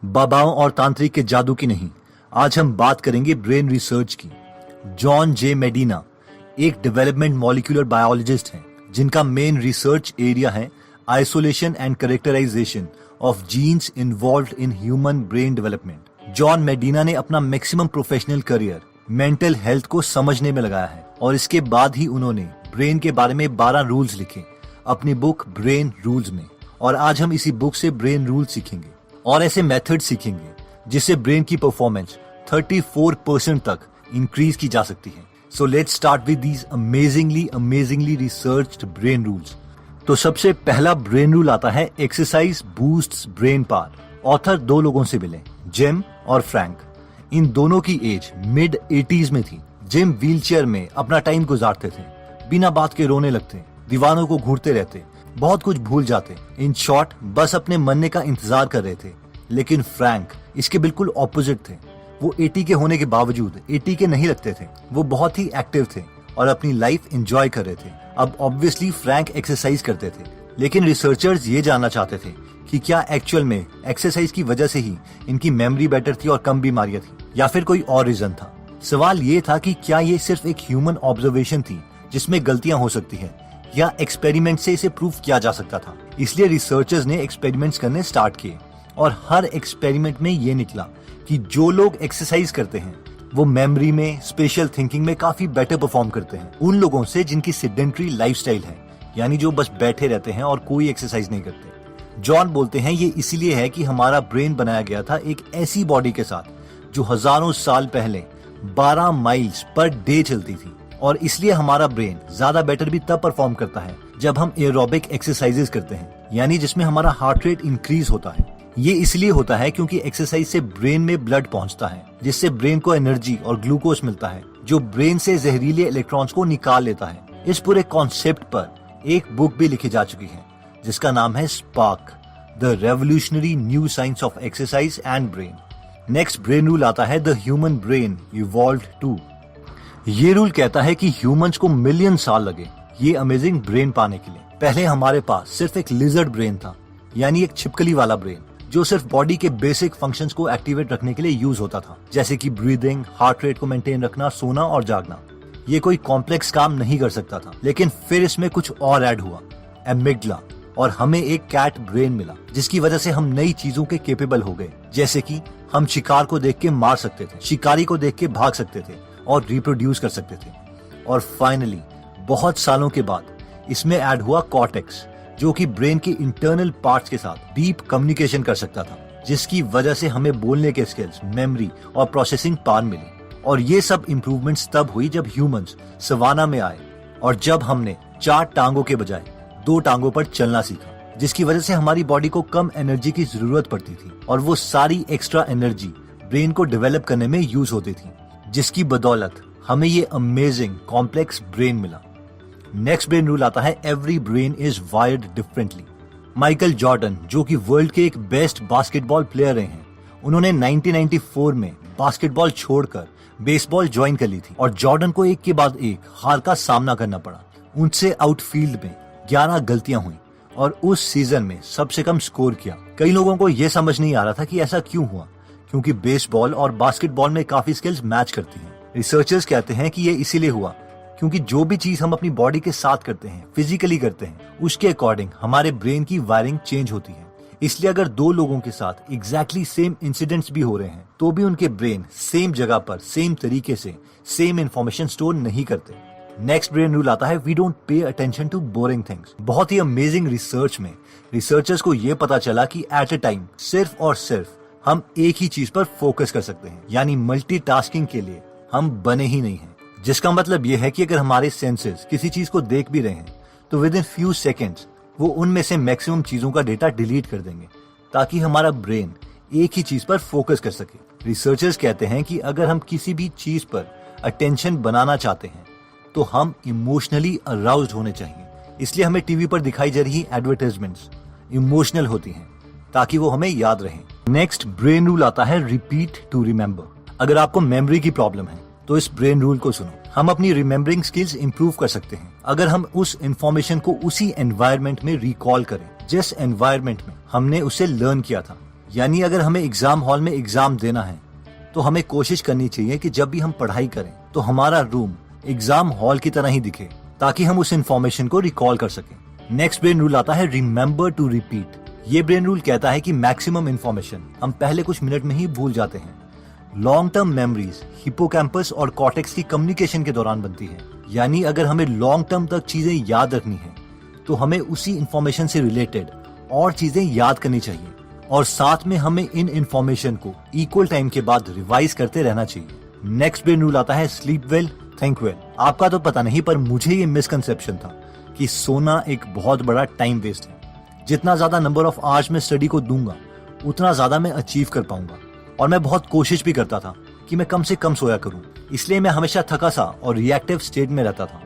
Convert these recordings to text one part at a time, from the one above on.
बाबाओं और तांत्रिक के जादू की नहीं, आज हम बात करेंगे ब्रेन रिसर्च की। जॉन जे मेडिना एक डेवलपमेंट मॉलिक्यूलर बायोलॉजिस्ट हैं जिनका मेन रिसर्च एरिया है isolation and characterisation of genes involved in human brain development. John Medina ने अपना maximum professional career mental health को समझने में लगाया है और इसके बाद ही उन्होंने ब्रेन के बारे में 12 रूल्स लिखे अपनी बुक ब्रेन रूल्स में। और आज हम इसी बुक से ब्रेन रूल सीखेंगे और ऐसे मेथड सीखेंगे जिससे ब्रेन की परफॉर्मेंस 34% तक इंक्रीज की जा सकती है। So let's start with these amazingly researched brain rules. तो सबसे पहला ब्रेन रूल आता है exercise boosts brain power. Author 2 लोगों से मिले, जिम और फ्रैंक। इन दोनों की एज मिड 80s में थी। जिम व्हीलचेयर में अपना टाइम गुजारते थे, बिना बात के रोने लगते, दीवानों को घूरते रहते, बहुत कुछ भूल जाते। इन शॉर्ट बस अपने मरने का इंतजार कर रहे थे। लेकिन फ्रैंक इसके बिल्कुल ऑपोजिट थे। वो 80 के होने के बावजूद 80 के नहीं लगते थे। वो बहुत ही एक्टिव थे और अपनी लाइफ एंजॉय कर रहे थे। अब ऑब्वियसली फ्रैंक एक्सरसाइज करते थे, लेकिन रिसर्चर्स ये जानना चाहते थे कि क्या एक्चुअल में एक्सरसाइज की वजह से ही इनकी मेमोरी बेटर थी और कम बीमारियां थी, या फिर कोई और रीजन था। सवाल ये था कि क्या ये सिर्फ एक ह्यूमन ऑब्जर्वेशन थी जिसमें गलतियां हो सकती है, या एक्सपेरिमेंट से इसे प्रूव किया जा सकता था। इसलिए रिसर्चर्स ने एक्सपेरिमेंट्स करने स्टार्ट किए और हर एक्सपेरिमेंट में ये निकला कि जो लोग एक्सरसाइज करते हैं वो मेमोरी में, स्पेशल थिंकिंग में काफी बेटर परफॉर्म करते हैं उन लोगों से जिनकी सेडेंटरी लाइफस्टाइल है, यानी जो बस बैठे रहते हैं और कोई एक्सरसाइज नहीं करते। जॉन बोलते हैं ये इसलिए है कि हमारा ब्रेन बनाया गया था एक ऐसी बॉडी के साथ जो हजारों साल पहले 12 माइल्स पर डे चलती थी, और इसलिए हमारा ब्रेन ज्यादा बेटर भी तब परफॉर्म करता है जब हम एरोबिक एक्सरसाइजेस करते हैं, यानी जिसमें हमारा हार्ट रेट इंक्रीज होता है। ये इसलिए होता है क्योंकि एक्सरसाइज से ब्रेन में ब्लड पहुंचता है, जिससे ब्रेन को एनर्जी और ग्लूकोज मिलता है जो ब्रेन से जहरीले इलेक्ट्रॉन्स को निकाल लेता है। इस पूरे कॉन्सेप्ट पर एक बुक भी लिखी जा चुकी है जिसका नाम है spark, the revolutionary new science of exercise and brain. Next brain rule आता है the human brain evolved too. ये रूल कहता है कि ह्यूमंस को मिलियन साल लगे ये अमेजिंग ब्रेन पाने के लिए। पहले हमारे पास सिर्फ एक लिजर्ड ब्रेन था, यानी एक छिपकली वाला ब्रेन जो सिर्फ बॉडी के बेसिक फंक्शंस को एक्टिवेट रखने के लिए यूज होता था, जैसे कि ब्रीदिंग, हार्ट रेट को मेंटेन रखना, सोना और जागना। ये कोई कॉम्प्लेक्स काम नहीं कर सकता था। लेकिन फिर इसमें कुछ और ऐड हुआ, एमिगडला, और हमें एक कैट ब्रेन मिला जिसकी वजह से हम नई चीजों के केपेबल हो गए, जैसे कि हम शिकार को देख के मार सकते थे, शिकारी को देख के भाग सकते थे और रिप्रोड्यूस कर सकते थे। और फाइनली बहुत सालों के बाद इसमें ऐड हुआ कॉर्टेक्स, जो कि ब्रेन के इंटरनल पार्ट्स के साथ डीप कम्युनिकेशन कर सकता था, जिसकी वजह से हमें बोलने के स्किल्स, मेमोरी और प्रोसेसिंग पावर मिली। और ये सब इम्प्रूवमेंट्स तब हुई जब ह्यूमंस सवाना में आए और जब हमने 4 टांगों के बजाय 2 टांगों पर चलना सीखा, जिसकी वजह से हमारी बॉडी को कम एनर्जी की जरूरत पड़ती थी और वो सारी एक्स्ट्रा एनर्जी ब्रेन को डेवलप करने में यूज होती थी, जिसकी बदौलत हमें ये अमेजिंग कॉम्प्लेक्स ब्रेन मिला। नेक्स्ट ब्रेन रूल आता है every brain is wired differently. Michael Jordan, जो कि वर्ल्ड के एक बेस्ट बास्केटबॉल प्लेयर रहे हैं, उन्होंने 1994 में बास्केटबॉल छोड़कर बेसबॉल ज्वाइन कर ली थी और जॉर्डन को एक के बाद एक हार का सामना करना पड़ा। उनसे आउटफील्ड में 11 गलतियां हुई और उस सीजन में सबसे कम स्कोर किया। कई लोगों को यह समझ नहीं आ रहा था कि ऐसा क्यों हुआ, क्योंकि बेसबॉल और बास्केटबॉल में काफी स्किल्स मैच करती हैं। रिसर्चर्स कहते हैं कि ये इसीलिए हुआ क्योंकि जो भी चीज हम अपनी बॉडी के साथ करते हैं, फिजिकली करते हैं, उसके अकॉर्डिंग हमारे ब्रेन की वायरिंग चेंज होती है। इसलिए अगर 2 लोगों के साथ एग्जैक्टली सेम इंसिडेंट्स भी हो रहे हैं तो भी उनके ब्रेन सेम जगह पर सेम तरीके से सेम इंफॉर्मेशन स्टोर नहीं करते। नेक्स्ट ब्रेन रूल आता है we don't pay attention to boring things. बहुत ही अमेजिंग रिसर्च में रिसर्चर्स को यह पता चला कि एट अ टाइम सिर्फ और सिर्फ हम एक ही चीज पर फोकस कर सकते हैं, यानी मल्टीटास्किंग के लिए हम बने ही नहीं हैं। जिसका मतलब यह है कि अगर हमारे सेंसेस किसी चीज को देख भी रहे हैं तो विद इन फ्यू सेकेंड्स वो उनमें से मैक्सिमम चीजों का डेटा डिलीट कर देंगे ताकि हमारा ब्रेन एक ही चीज पर फोकस कर सके। रिसर्चर्स कहते हैं कि अगर हम किसी भी चीज पर अटेंशन बनाना चाहते हैं तो हम इमोशनली अराउज्ड होने चाहिए। इसलिए हमें टीवी पर दिखाई जा रही एडवर्टाइजमेंट्स इमोशनल होती हैं ताकि वो हमें याद रहे। नेक्स्ट ब्रेन रूल आता है रिपीट टू रिमेम्बर। अगर आपको मेमोरी की प्रॉब्लम है तो इस ब्रेन रूल को सुनो। हम अपनी रिमेम्बरिंग स्किल्स इंप्रूव कर सकते हैं अगर हम उस इंफॉर्मेशन को उसी एनवायरनमेंट में रिकॉल करें जिस एनवायरनमेंट में हमने उसे लर्न किया था। यानी अगर हमें एग्जाम हॉल में एग्जाम देना है तो हमें कोशिश करनी चाहिए कि जब भी हम पढ़ाई करें तो हमारा रूम एग्जाम हॉल की तरह ही दिखे, ताकि हम उस इंफॉर्मेशन को रिकॉल कर सकें। नेक्स्ट ब्रेन रूल आता है रिमेंबर टू रिपीट। ये ब्रेन रूल कहता है कि मैक्सिमम इंफॉर्मेशन हम पहले कुछ मिनट में ही भूल जाते हैं। लॉन्ग टर्म मेमोरीज हिप्पोकैम्पस और कॉर्टेक्स की कम्युनिकेशन के दौरान बनती है। यानी अगर हमें लॉन्ग टर्म तक चीजें याद रखनी है तो हमें उसी इंफॉर्मेशन से रिलेटेड और चीजें याद करनी चाहिए, और साथ में हमें इन इंफॉर्मेशन को इक्वल टाइम के बाद रिवाइज करते रहना चाहिए। नेक्स्ट ब्रेन रूल आता है स्लीप वेल थिंक वेल। आपका तो पता नहीं, पर मुझे ये मिसकंसेप्शन था कि सोना एक बहुत बड़ा टाइम वेस्ट है। जितना ज्यादा नंबर ऑफ आवर्स में स्टडी को दूंगा उतना ज्यादा मैं अचीव कर पाऊंगा, और मैं बहुत कोशिश भी करता था कि मैं कम से कम सोया करूं। इसलिए मैं हमेशा थका सा और रिएक्टिव स्टेट में रहता था।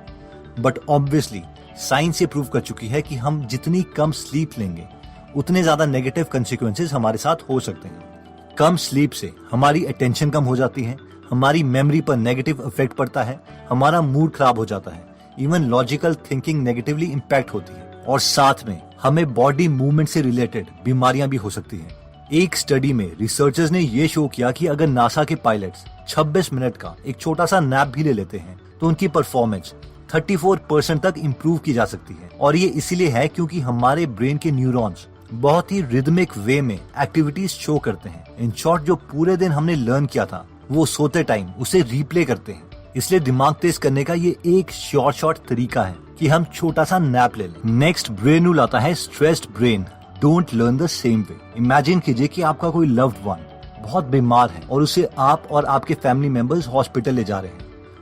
बट ऑब्वियसली साइंस ये प्रूव कर चुकी है कि हम जितनी कम स्लीप लेंगे उतने ज्यादा नेगेटिव कंसिक्वेंसेस हमारे साथ हो सकते हैं। कम स्लीप से हमारी अटेंशन कम हो जाती है, हमारी मेमोरी पर नेगेटिव इफेक्ट पड़ता है, हमारा मूड खराब हो जाता है, even logical thinking negatively impact होती है, और साथ में हमें बॉडी मूवमेंट से रिलेटेड बीमारियां भी हो सकती हैं। एक स्टडी में रिसर्चर्स ने ये शो किया कि अगर नासा के पायलट्स 26 मिनट का एक छोटा सा नैप भी ले लेते हैं तो उनकी परफॉर्मेंस 34% तक इम्प्रूव की जा सकती है। और ये इसलिए है क्योंकि हमारे ब्रेन के न्यूरॉन्स बहुत ही रिदमिक वे में एक्टिविटीज शो करते हैं। इन शॉर्ट, जो पूरे दिन हमने लर्न किया था वो सोते टाइम उसे रिप्ले करते हैं। इसलिए दिमाग तेज करने का ये एक शॉर्ट तरीका है कि हम छोटा सा नैप ले लें। नेक्स्ट ब्रेन रूल आता है stressed brain don't learn the same way. Imagine कीजिए कि आपका कोई लव्ड वन बहुत बीमार है और उसे आप और आपके फैमिली मेंबर्स हॉस्पिटल ले जा रहे हैं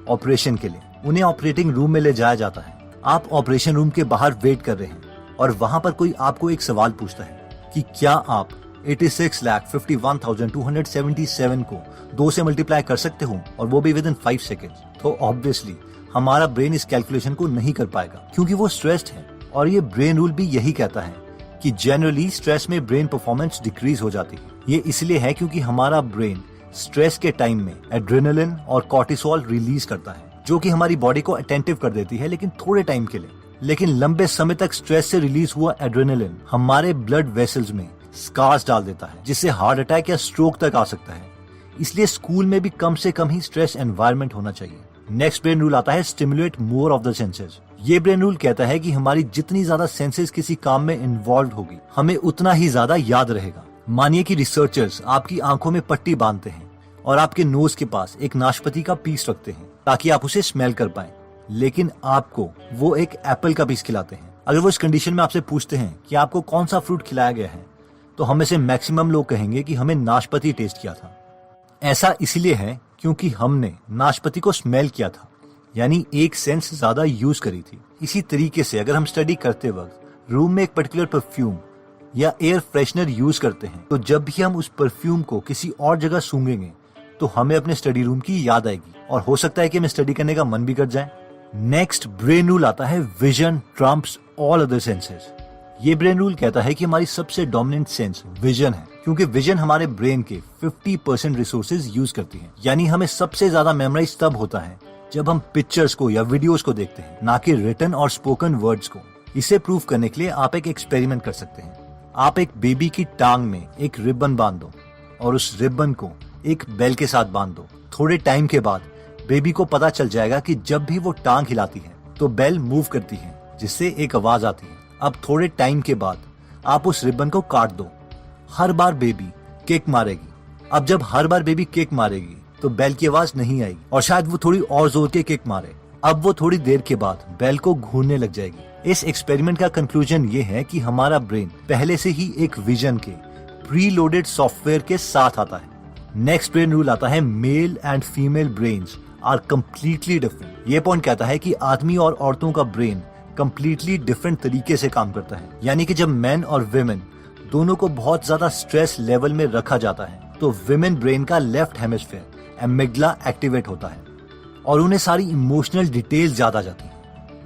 ऑपरेशन के लिए। उन्हें ऑपरेटिंग रूम में ले जाया जाता है। आप ऑपरेशन रूम के बाहर वेट कर रहे हैं और वहां पर कोई आपको एक सवाल पूछता है कि क्या आप 86,51,277 को 2 से मल्टीप्लाई कर सकते हो, और वो भी विद इन 5 सेकेंड्स। तो ऑब्वियसली हमारा ब्रेन इस कैलकुलेशन को नहीं कर पाएगा क्योंकि वो स्ट्रेस्ड है। और ये ब्रेन रूल भी यही कहता है कि जनरली स्ट्रेस में ब्रेन परफॉर्मेंस डिक्रीज हो जाती है। ये इसलिए है क्योंकि हमारा ब्रेन स्ट्रेस के टाइम में एड्रेनालिन और कॉर्टिसोल रिलीज करता है, जो कि हमारी बॉडी को अटेंटिव कर देती है, लेकिन थोड़े टाइम के लिए। लेकिन लंबे समय तक स्ट्रेस से रिलीज हुआ एड्रेनालिन हमारे ब्लड वेसल्स में स्कार्स डाल देता है, जिससे हार्ट अटैक या स्ट्रोक तक आ सकता है। इसलिए स्कूल में भी कम से कम ही स्ट्रेस एनवायरनमेंट होना चाहिए। नेक्स्ट ब्रेन रूल आता है stimulate more of the senses. ये ब्रेन रूल कहता है कि हमारी जितनी ज्यादा सेंसेस किसी काम में इन्वॉल्व होगी, हमें उतना ही ज्यादा याद रहेगा। मानिए कि रिसर्चर्स आपकी आंखों में पट्टी बांधते हैं और आपके नोज के पास एक नाशपाती का पीस रखते हैं ताकि आप उसे स्मेल कर पाएं, लेकिन आपको वो एक एप्पल का पीस खिलाते हैं। अगर वो इस कंडीशन में आपसे पूछते हैं कि आपको कौन सा फ्रूट खिलाया गया है, तो हमें से मैक्सिमम लोग कहेंगे कि हमें नाशपाती टेस्ट किया था। ऐसा इसलिए है क्योंकि हमने नाशपाती को स्मेल किया था, यानी एक सेंस ज्यादा यूज करी थी। इसी तरीके से अगर हम स्टडी करते वक्त रूम में एक पर्टिकुलर परफ्यूम या एयर फ्रेशनर यूज करते हैं, तो जब भी हम उस परफ्यूम को किसी और जगह सूंघेंगे तो हमें अपने स्टडी रूम की याद आएगी, और हो सकता है कि हमें स्टडी करने का मन भी कर जाए। नेक्स्ट ब्रेन रूल आता है vision Trump's all other senses. ये ब्रेन रूल कहता है कि हमारी सबसे डोमिनेंट सेंस विजन है, क्योंकि विजन हमारे ब्रेन के 50% रिसोर्सेज यूज करती है। यानी हमें सबसे ज्यादा मेमोराइज तब होता है जब हम पिक्चर्स को या वीडियोस को देखते हैं, ना कि रिटन और स्पोकन वर्ड्स को। इसे प्रूव करने के लिए आप एक एक्सपेरिमेंट कर सकते हैं। आप एक बेबी की टांग में एक रिबन बांध दो और उस रिबन को एक बेल के साथ बांध दो। थोड़े टाइम के बाद बेबी को पता चल जाएगा कि जब भी वो टांग हिलाती है तो बेल मूव करती है, जिससे एक आवाज आती है। अब थोड़े टाइम के बाद आप उस रिबन को काट दो। हर बार बेबी किक मारेगी। अब जब हर बार बेबी किक मारेगी तो बेल की आवाज नहीं आएगी, और शायद वो थोड़ी और जोर के किक मारे। अब वो थोड़ी देर के बाद बेल को घूरने लग जाएगी। इस एक्सपेरिमेंट का कंक्लूजन ये है कि हमारा ब्रेन पहले से ही एक विजन के प्री लोडेड सॉफ्टवेयर के साथ आता है। नेक्स्ट ब्रेन रूल आता है male and female brains are completely different. ये पॉइंट कहता है कि आदमी और औरतों का ब्रेन कम्प्लीटली डिफरेंट तरीके से काम करता है। यानी कि जब मेन और विमेन दोनों को बहुत ज्यादा स्ट्रेस लेवल में रखा जाता है तो विमेन ब्रेन का लेफ्ट हेमिस्फीयर एमिग्डला एक्टिवेट होता है और उन्हें सारी इमोशनल डिटेल्स याद आ जाती है।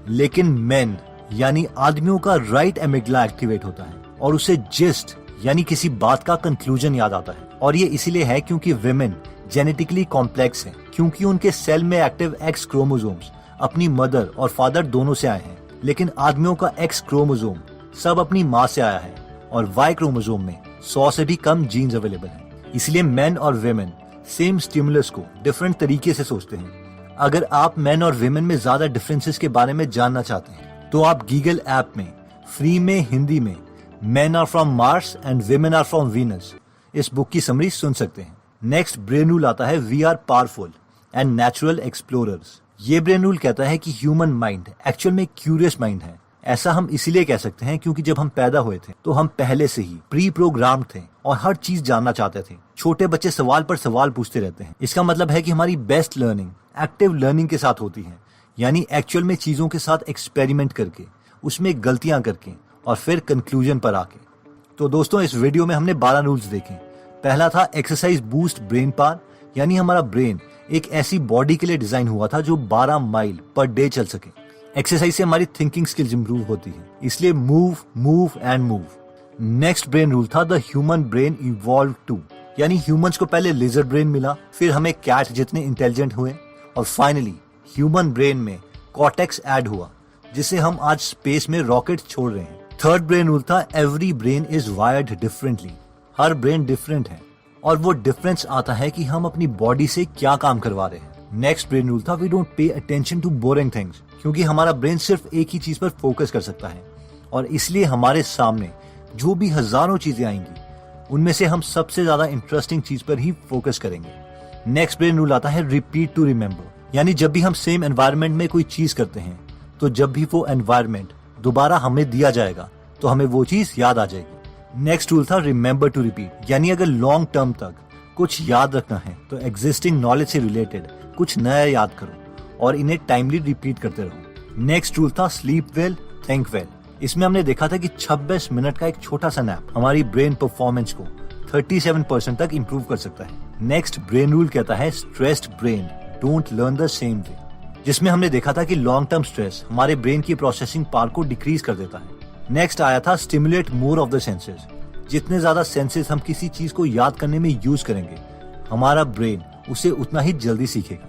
लेकिन मेन यानी आदमियों का राइट एमिग्डला एक्टिवेट होता है और उसे जिस्ट यानी किसी बात का कंक्लूजन याद आता है। और ये इसीलिए है क्योंकि विमेन जेनेटिकली कॉम्प्लेक्स है, क्योंकि उनके सेल में एक्टिव एक्स क्रोमोसोम्स अपनी मदर और फादर दोनों से आए हैं। लेकिन आदमियों का एक्स क्रोमोसोम सब अपनी माँ से आया है और वाई क्रोमोसोम में 100 से भी कम जीन्स अवेलेबल हैं। इसलिए मेन और वेमेन सेम स्टिमुलस को डिफरेंट तरीके से सोचते हैं। अगर आप मेन और वेमेन में ज्यादा डिफरेंसेस के बारे में जानना चाहते हैं तो आप गीगल ऐप में फ्री में हिंदी में men are from Mars and women are from Venus इस बुक की समरी सुन सकते हैं। नेक्स्ट ब्रेन रूल आता है we are powerful and natural explorers. ये ब्रेन रूल कहता है कि ह्यूमन माइंड एक्चुअल में क्यूरियस माइंड है। ऐसा हम इसीलिए कह सकते हैं क्योंकि जब हम पैदा हुए थे तो हम पहले से ही प्री प्रोग्राम्ड थे और हर चीज जानना चाहते थे। छोटे बच्चे सवाल पर सवाल पूछते रहते हैं। इसका मतलब है कि हमारी बेस्ट लर्निंग एक्टिव लर्निंग के साथ होती है, यानी एक्चुअल में चीजों के साथ एक्सपेरिमेंट करके, उसमें गलतियां करके और फिर कंक्लूजन पर आके। तो दोस्तों, इस वीडियो में हमने 12 रूल्स देखे। पहला था एक्सरसाइज बूस्ट ब्रेन पावर, यानी हमारा ब्रेन एक ऐसी बॉडी के लिए डिजाइन हुआ था जो 12 माइल पर डे चल सके। एक्सरसाइज से हमारी थिंकिंग स्किल्स इंप्रूव होती है, इसलिए move move and move. Next brain rule था the human brain evolve too, यानी ह्यूमंस को पहले लिजर्ड ब्रेन मिला, फिर हमें कैट जितने इंटेलिजेंट हुए और फाइनली ह्यूमन ब्रेन में कॉर्टेक्स ऐड हुआ, जिसे हम आज स्पेस में रॉकेट छोड़ रहे हैं। थर्ड ब्रेन रूल था every brain is wired differently, her brain different है और वो डिफरेंस आता है कि हम अपनी बॉडी से क्या काम करवा रहे हैं। नेक्स्ट ब्रेन रूल था we don't pay attention to boring things, क्योंकि हमारा ब्रेन सिर्फ एक ही चीज पर फोकस कर सकता है और इसलिए हमारे सामने जो भी हजारों चीजें आएंगी उनमें से हम सबसे ज्यादा इंटरेस्टिंग चीज पर ही फोकस करेंगे। नेक्स्ट ब्रेन रूल आता है रिपीट टू रिमेम्बर, यानी जब भी हम सेम एनवायरनमेंट में कोई चीज करते हैं तो जब भी वो एनवायरनमेंट दोबारा हमें दिया जाएगा तो हमें वो चीज याद आ जाएगी। नेक्स्ट रूल था रिमेम्बर टू रिपीट, यानी अगर लॉन्ग टर्म तक कुछ याद रखना है तो एग्जिस्टिंग नॉलेज से रिलेटेड कुछ नया याद करो और इन्हें टाइमली रिपीट करते रहो। नेक्स्ट रूल था स्लीप वेल थिंक वेल। इसमें हमने देखा था कि 26 मिनट का एक छोटा सा नैप हमारी ब्रेन परफॉर्मेंस को 37% तक इंप्रूव कर सकता है। नेक्स्ट ब्रेन रूल कहता है stressed brain don't learn the same way, जिसमें हमने देखा था कि लॉन्ग टर्म स्ट्रेस हमारे ब्रेन की प्रोसेसिंग पावर को डिक्रीज कर देता है। नेक्स्ट आया था stimulate more of the senses, जितने ज्यादा सेंसेस हम किसी चीज को याद करने में यूज करेंगे हमारा ब्रेन उसे उतना ही जल्दी सीखेगा।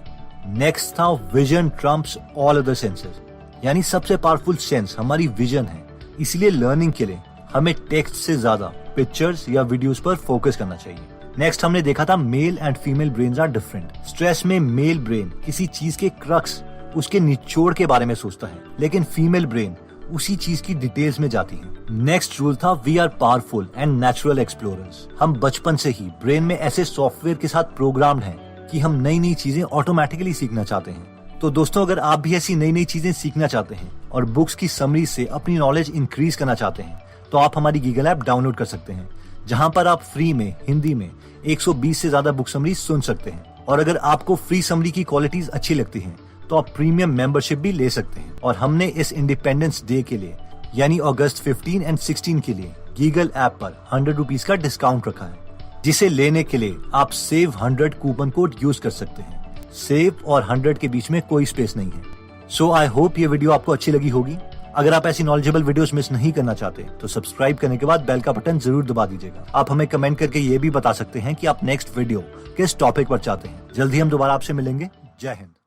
नेक्स्ट था vision Trump's all other senses, यानी सबसे पावरफुल सेंस हमारी विजन है, इसलिए लर्निंग के लिए हमें टेक्स्ट से ज्यादा पिक्चर्स या वीडियोस पर फोकस करना चाहिए। नेक्स्ट हमने देखा था male and female brains are different. Stress में मेल ब्रेन किसी चीज के क्रक्स, उसके निचोड़ के बारे में सोचता है, लेकिन फीमेल ब्रेन उसी चीज की डिटेल्स में जाती है। नेक्स्ट रूल था we are powerful and natural explorers. हम बचपन से ही ब्रेन में ऐसे सॉफ्टवेयर के साथ प्रोग्राम्ड हैं कि हम नई नई चीजें ऑटोमेटिकली सीखना चाहते हैं। तो दोस्तों, अगर आप भी ऐसी नई नई चीजें सीखना चाहते हैं और बुक्स की समरी से अपनी नॉलेज इंक्रीज करना चाहते हैं तो आप हमारी गीगल ऐप डाउनलोड कर सकते हैं, जहां पर आप फ्री में हिंदी में 120 से ज्यादा बुक समरी सुन सकते हैं। और अगर आपको फ्री समरी की क्वालिटीज अच्छी लगती हैं तो आप प्रीमियम मेंबरशिप भी ले सकते हैं। और हमने इस इंडिपेंडेंस डे के लिए यानी अगस्त 15 एंड 16 के लिए गीगल ऐप पर 100 रुपीज का डिस्काउंट रखा है, जिसे लेने के लिए आप सेव 100 कूपन कोड यूज कर सकते हैं। सेव और 100 के बीच में कोई स्पेस नहीं है। सो आई होप ये वीडियो आपको अच्छी लगी होगी। अगर आप ऐसी नॉलेजेबल वीडियोस मिस नहीं करना चाहते तो सब्सक्राइब करने के बाद बेल का बटन जरूर दबा दीजिएगा। आप हमें कमेंट करके ये भी बता सकते हैं कि आप नेक्स्ट वीडियो किस टॉपिक पर चाहते हैं। जल्दी हम दोबारा आपसे मिलेंगे। जय हिंद।